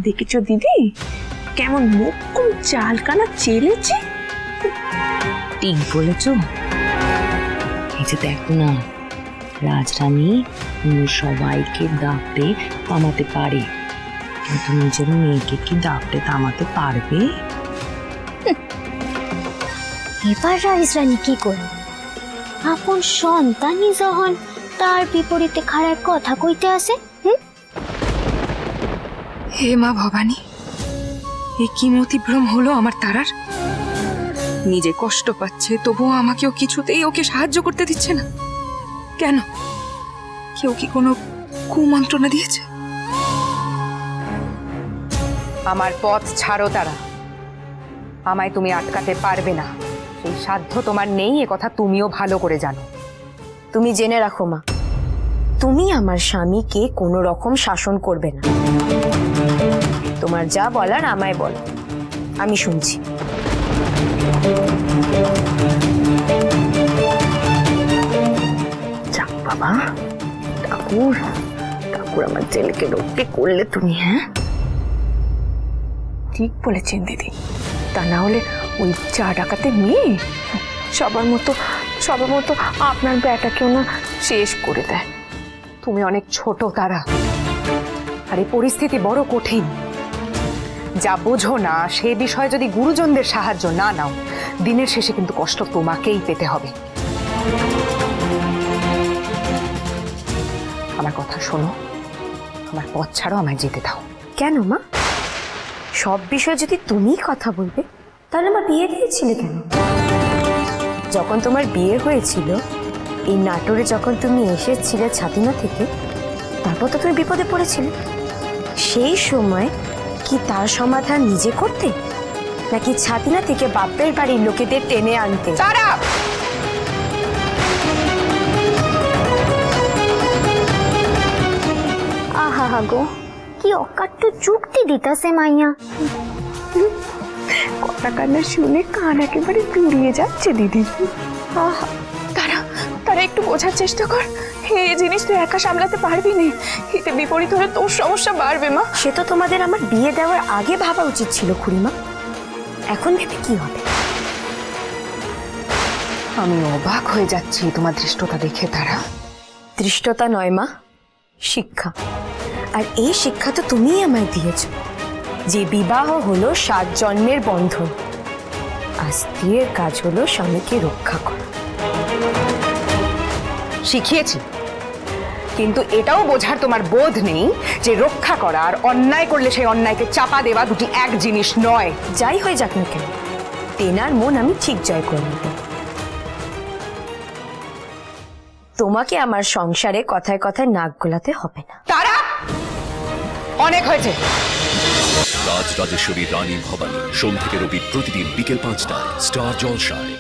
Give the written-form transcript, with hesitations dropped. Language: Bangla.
দেখেছো দিদি কেমন মোক্ষম চালকানা চেলেছে? ঠিক বলেছ। এই যে দেখো না, রাজরানী সবাইকে দাপটে থামাতে পারে, কিন্তু নিজের মেয়েকে কি দাপটে থামাতে পারবে? এবার রাজরানী কি করবে? আপন সন্তানই যখন তার বিপরীতে খারাপ কথা কইতে আসে। হে মা ভবানী, এ কি মতিভ্রম হলো আমার তারার? নিজে কষ্ট পাচ্ছে তবুও আমাকেও কিছুতেই ওকে সাহায্য করতে দিচ্ছে না কেন? কেউ কি কোনো কুমন্ত্রণা দিয়েছে? আমার পথ ছাড়ো তারা, আমায় তুমি আটকাতে পারবে না। সেই সাধ্য তোমার নেই, এ কথা তুমিও ভালো করে জানো। তুমি জেনে রাখো মা, তুমি আমার স্বামীকে কোনো রকম শাসন করবে না। তোমার যা বলার আমায় বল, আমি শুনছি। যাক বাবা, ঠাকুর ঠাকুর আমার ছেলেকে রক্ষে করলে তুমি। হ্যাঁ, ঠিক বলেছেন দিদি, তা না হলে ওই চা ডাকাতে মেয়ে সবার মতো আপনার বেটাকেও না শেষ করে দেয়। তুমি অনেক ছোট তারা, আর এই পরিস্থিতি বড় কঠিন। যা বোঝো না সে বিষয়ে যদি গুরুজনদের সাহায্য না নাও, দিনের শেষে কিন্তু কষ্ট তোমাকেই পেতে হবে। আমার কথা শোনো, আমার পথ ছাড়ো, আমায় যেতে দাও। কেন মা? সব বিষয়ে যদি তুমিই কথা বলবে তাহলে আমার বিয়ে দিয়েছিলে কেন? যখন তোমার বিয়ে হয়েছিল, এই নাটোরে যখন তুমি এসেছিলে ছাতিনা থেকে, তারপর তো তুমি বিপদে পড়েছিলে। সেই সময় কি তার সমাধান নিজে করতে, নাকি ছাতিনা থেকে বাপের বাড়ির লোকেদের টেনে আনতে? তারা আহা গো, কি অকাট্য যুক্তি দিতাছে মাইয়া। কথা কান্না শুনে কান একেবারে জুড়িয়ে যাচ্ছে দিদি। আহা, তারা একটু বোঝার চেষ্টা কর, এই জিনিস তুই একা সামলাতে পারবি না, এতে বিপরীত হলে তোর সমস্যা বাড়বে মা। সে তো তোমাদের আমার বিয়ে দেওয়ার আগে ভাবা উচিত ছিল খুড়িমা, এখন ভেবে কি হবে? আমি অবাক হয়ে যাচ্ছি তোমার দৃষ্টতা দেখে। তারা দৃষ্টতা নয় মা, শিক্ষা। আর এই শিক্ষা তো তুমিই আমায় দিয়েছ, যে বিবাহ হলো 7 জন্মের বন্ধন, আর স্ত্রীর কাজ হলো স্বামীকে রক্ষা করা। শিখিয়েছি, কিন্তু এটাও বোঝার তোমার বোধ নেই যে রক্ষা করা আর অন্যায় করলে সেই অন্যায়কে চাপা দেওয়া দুটি এক জিনিস নয়। যাই হয়ে যাক না কেন, তেনার মন আমি ঠিক জয় করে নেব। তোমাকে আমার সংসারে কথায় কথায় নাক গলাতে হবে না। তারা অনেক হয়েছে। রাজরাজেশ্বরী রানী ভবানী, সোম থেকে রবি প্রতিদিন বিকেল 5টায় স্টার জলসায়।